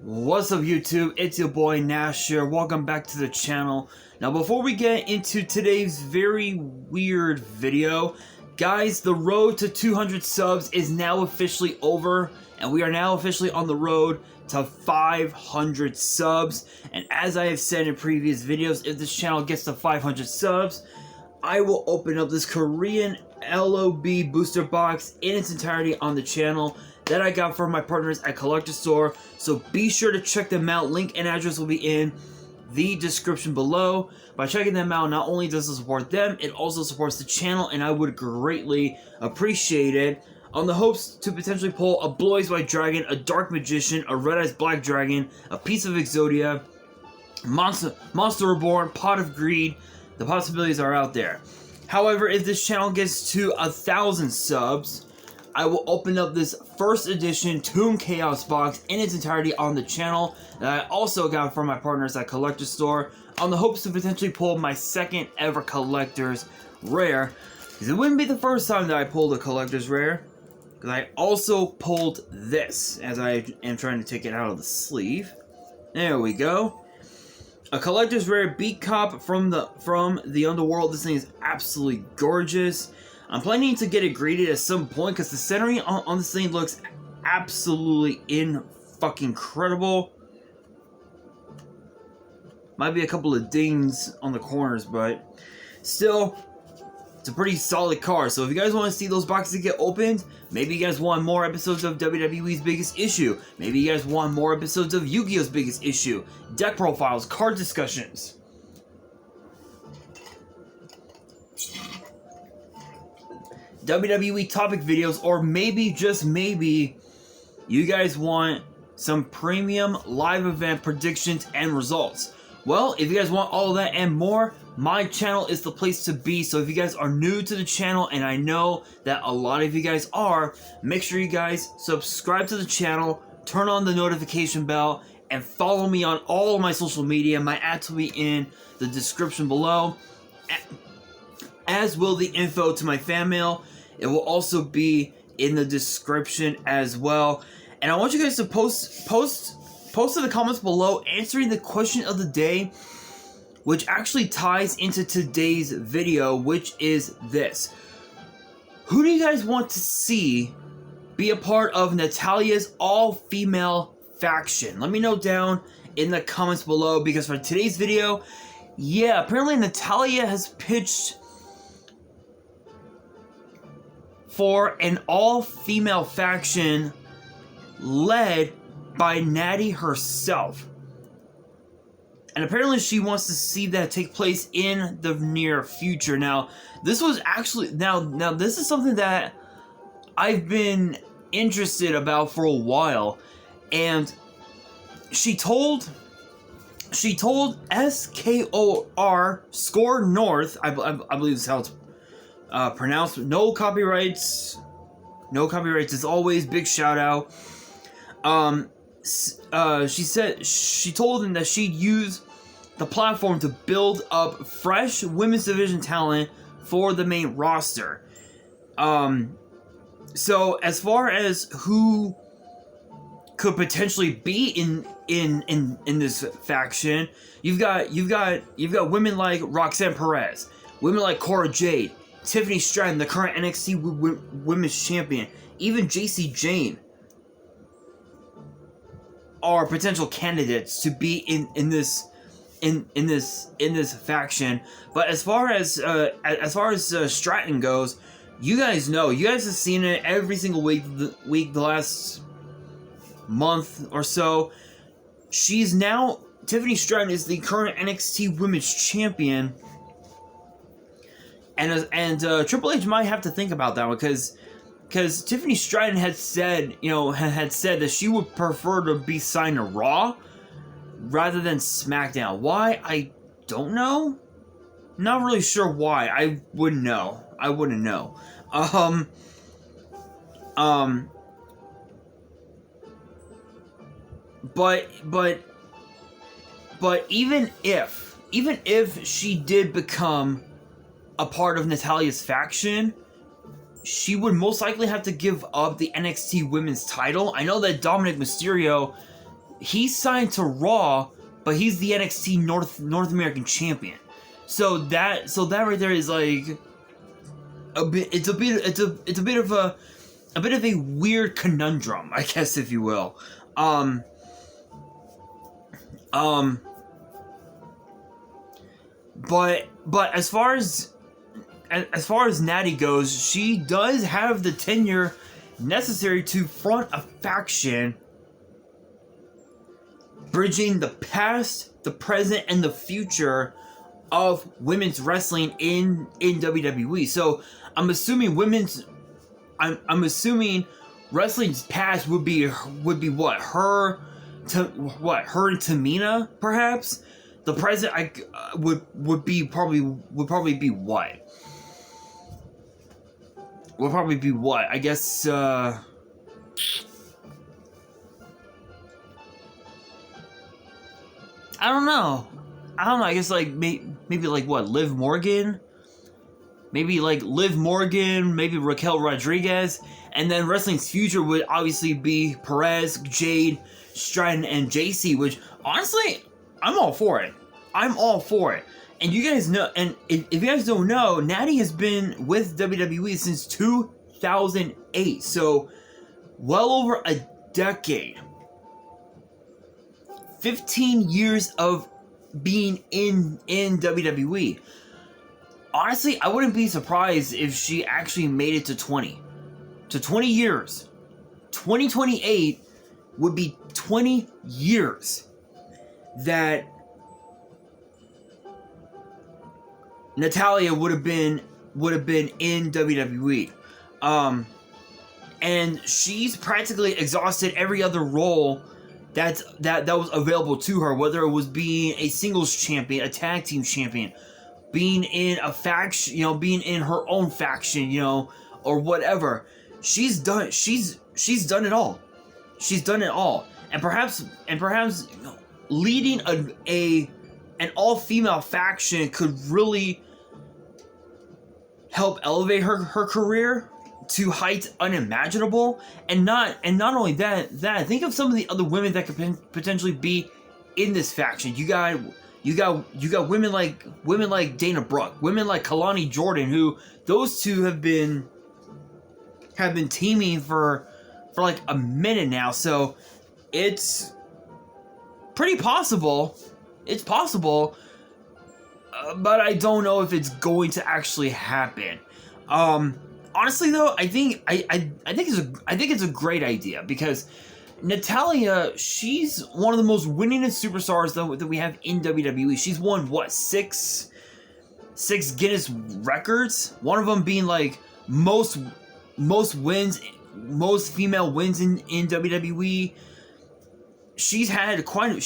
What's up YouTube, it's your boy Nash here, welcome back to the channel. Now before we get into today's very weird video, guys, the road to 200 subs is now officially over, and we are now officially on the road to 500 subs. And as I have said in previous videos, if this channel gets to 500 subs, I will open up this Korean LOB booster box in its entirety on the channel that I got from my partners at Collector Store, so be sure to check them out. Link and address will be in the description below. By checking them out, not only does it support them, it also supports the channel, and I would greatly appreciate it. On the hopes to potentially pull a Blue Eyes White Dragon, a Dark Magician, a Red Eyes Black Dragon, a piece of Exodia, Monster Reborn, Pot of Greed. The possibilities are out there. However, if this channel gets to 1,000 subs, I will open up this first edition Toon Chaos box in its entirety on the channel that I also got from my partners at Collector Store, on the hopes to potentially pull my second ever Collector's Rare. Because it wouldn't be the first time that I pulled a Collector's Rare, because I also pulled this as I am trying to take it out of the sleeve. There we go. A Collector's Rare Beat Cop from the Underworld. This thing is absolutely gorgeous. I'm planning to get it graded at some point because the centering on this thing looks absolutely incredible. Might be a couple of dings on the corners, but still, it's a pretty solid card. So if you guys want to see those boxes get opened, maybe you guys want more episodes of WWE's Biggest Issue, maybe you guys want more episodes of Yu-Gi-Oh's Biggest Issue, deck profiles, card discussions, WWE topic videos, or maybe, just maybe, you guys want some premium live event predictions and results. Well, if you guys want all of that and more, my channel is the place to be. So if you guys are new to the channel, and I know that a lot of you guys are, make sure you guys subscribe to the channel, turn on the notification bell, and follow me on all of my social media. My ads will be in the description below, as will the info to my fan mail. It will also be in the description as well. And I want you guys to post in the comments below answering the question of the day, which actually ties into today's video, which is this. Who do you guys want to see be a part of Natalya's all-female faction? Let me know down in the comments below, because for today's video, yeah, apparently Natalya has pitched for an all-female faction led by Natty herself. And apparently she wants to see that take place in the near future. Now, this was actually... Now this is something that I've been interested about for a while. And she told SKOR, Score North, I believe this is how it's pronounced. No copyrights as always. Big shout out. She told them that she'd use the platform to build up fresh women's division talent for the main roster. So as far as who could potentially be in this faction, you've got women like Roxanne Perez, women like Cora Jade, Tiffany Stratton, the current NXT Women's Champion, even JC Jane are potential candidates to be in this faction. But as far as Stratton goes, you guys know, you guys have seen it every single week the last month or so. Tiffany Stratton is the current NXT Women's Champion. And Triple H might have to think about that one, because Tiffany Stratton had said, that she would prefer to be signed to Raw rather than SmackDown. Why? I don't know. Not really sure why. I wouldn't know. But even if she did become a part of Natalya's faction, she would most likely have to give up the NXT Women's title. I know that Dominic Mysterio He's signed to Raw, but he's the NXT North American champion. So that right there is like a bit of a weird conundrum, I guess, if you will. But as far as Natty goes, she does have the tenure necessary to front a faction bridging the past, the present, and the future of women's wrestling in WWE. So I'm assuming I'm assuming wrestling's past would be what, her and Tamina, perhaps. The present would probably be what? Would probably be what? I guess I don't know. I guess like maybe like what, Liv Morgan? Maybe like Liv Morgan, maybe Raquel Rodriguez, and then wrestling's future would obviously be Perez, Jade, Stratton, and JC, which honestly, I'm all for it. I'm all for it. And you guys know, and if you guys don't know, Natty has been with WWE since 2008, so well over a decade. 15 years of being in WWE. Honestly, I wouldn't be surprised if she actually made it to 20 years. 2028 would be 20 years that Natalya would have been in WWE. And she's practically exhausted every other role that was available to her, whether it was being a singles champion, a tag team champion, being in a faction, being in her own faction, or whatever. She's done it all. She's done it all. And perhaps leading an all-female faction could really help elevate her career to heights unimaginable. And not only that, think of some of the other women that could potentially be in this faction. You got women like Dana Brooke, women like Kalani Jordan, who those two have been teaming for like a minute now. So it's pretty possible. It's possible, but I don't know if it's going to actually happen. Honestly, though, I think it's a great idea, because Natalya, she's one of the most winningest superstars that we have in WWE. She's won what, six Guinness records. One of them being like most wins, most female wins in WWE. She's had quite a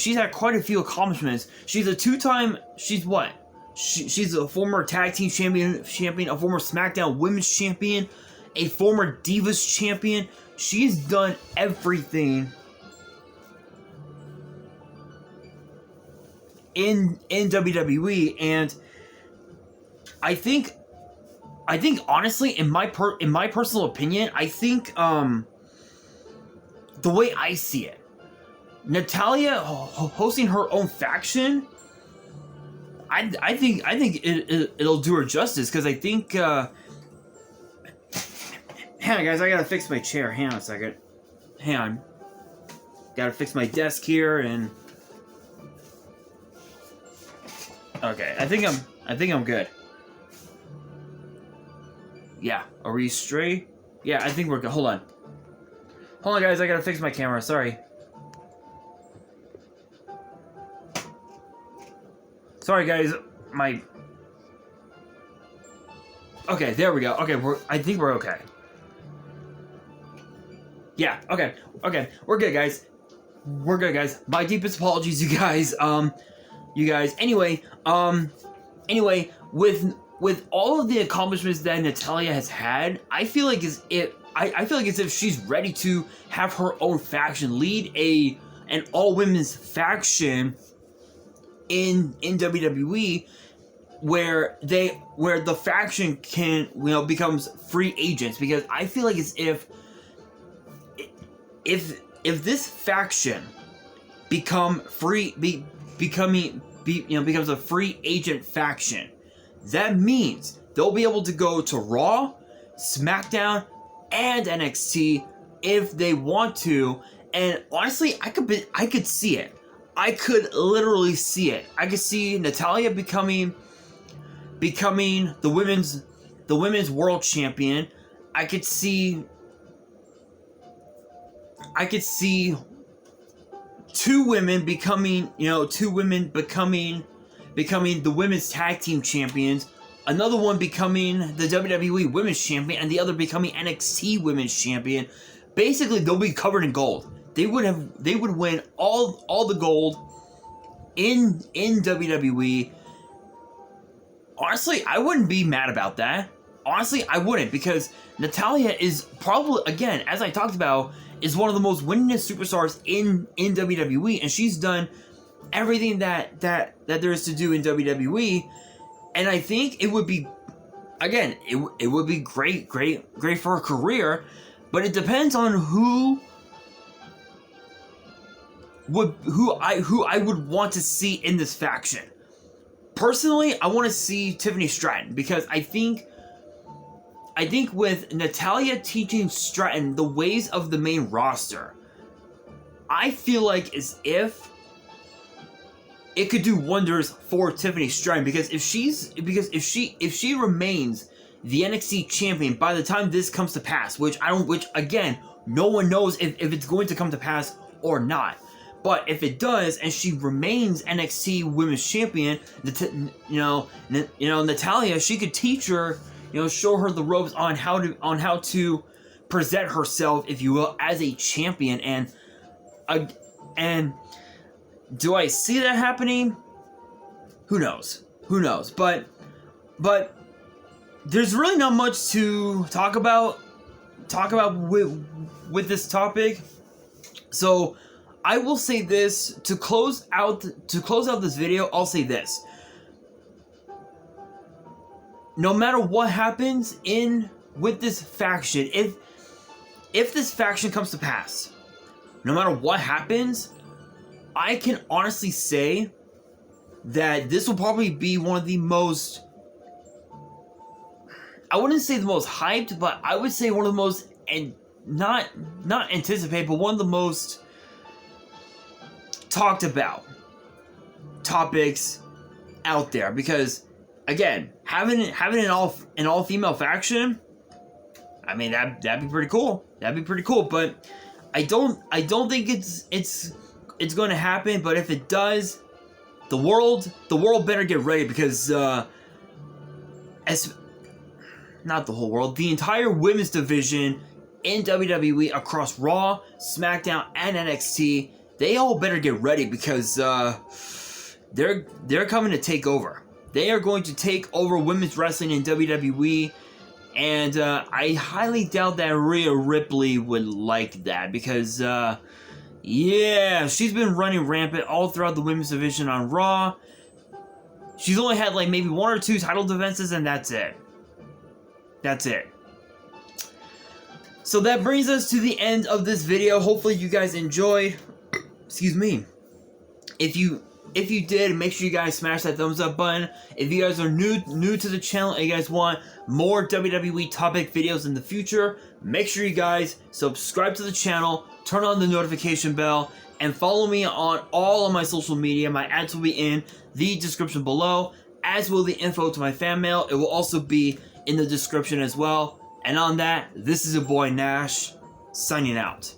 few accomplishments. She's a two-time. She's what? She's a former tag team champion, a former SmackDown Women's champion, a former Divas champion. She's done everything in WWE, and I think honestly, in my personal opinion, I think the way I see it, Natalya hosting her own faction, I think it'll do her justice, because I think hang on, guys, I gotta fix my chair. Hang on a second. Hang on. Gotta fix my desk here, and okay, I think I'm good. Yeah, are we straight? Yeah, I think we're good. Hold on, guys, I gotta fix my camera. Sorry, guys. Okay, there we go. Okay, I think we're okay. Yeah, okay, we're good, guys. My deepest apologies, you guys. Anyway, with all of the accomplishments that Natalya has had, I feel like as if she's ready to have her own faction, lead an all women's faction in WWE, where the faction can becomes free agents, because I feel like as if this faction becomes a free agent faction. That means they'll be able to go to Raw, SmackDown, and NXT if they want to. And honestly, I could see it. I could literally see it. I could see Natalya becoming the women's world champion. I could see two women becoming the women's tag team champions, another one becoming the WWE women's champion, and the other becoming NXT women's champion. Basically, they'll be covered in gold. They would win all the gold in WWE. Honestly, I wouldn't be mad about that. Honestly, I wouldn't, because Natalya is probably, again, as I talked about, is one of the most winningest superstars in WWE, and she's done everything that there is to do in WWE. And I think it would be, again, it would be great for her career, but it depends on who I would want to see in this faction. Personally, I want to see Tiffany Stratton, because I think with Natalya teaching Stratton the ways of the main roster, I feel like as if it could do wonders for Tiffany Stratton, because if she remains the NXT champion by the time this comes to pass, which again, no one knows if it's going to come to pass or not. But if it does, and she remains NXT Women's Champion, Natalya, she could teach her, show her the ropes on how to present herself, if you will, as a champion. And do I see that happening? Who knows? But there's really not much to talk about with this topic. So I will say this to close out this video. I'll say this: no matter what happens with this faction, if this faction comes to pass, no matter what happens, I can honestly say that this will probably be one of the most, I wouldn't say the most hyped, but I would say one of the most, and not anticipated, but one of the most talked about topics out there. Because again, having an all female faction, I mean, that'd be pretty cool. But I don't think it's going to happen. But if it does, the world better get ready, because not the whole world, the entire women's division in WWE across Raw, SmackDown, and NXT, they all better get ready, because they're coming to take over. They are going to take over women's wrestling in WWE, and I highly doubt that Rhea Ripley would like that, because yeah, she's been running rampant all throughout the women's division on Raw. She's only had like maybe 1 or 2 title defenses, and that's it. So that brings us to the end of this video. Hopefully you guys enjoyed. Excuse me. If you did, make sure you guys smash that thumbs up button. If you guys are new to the channel and you guys want more WWE topic videos in the future, make sure you guys subscribe to the channel, turn on the notification bell, and follow me on all of my social media. My ads will be in the description below, as will the info to my fan mail. It will also be in the description as well. And on that, this is your boy Nash, signing out.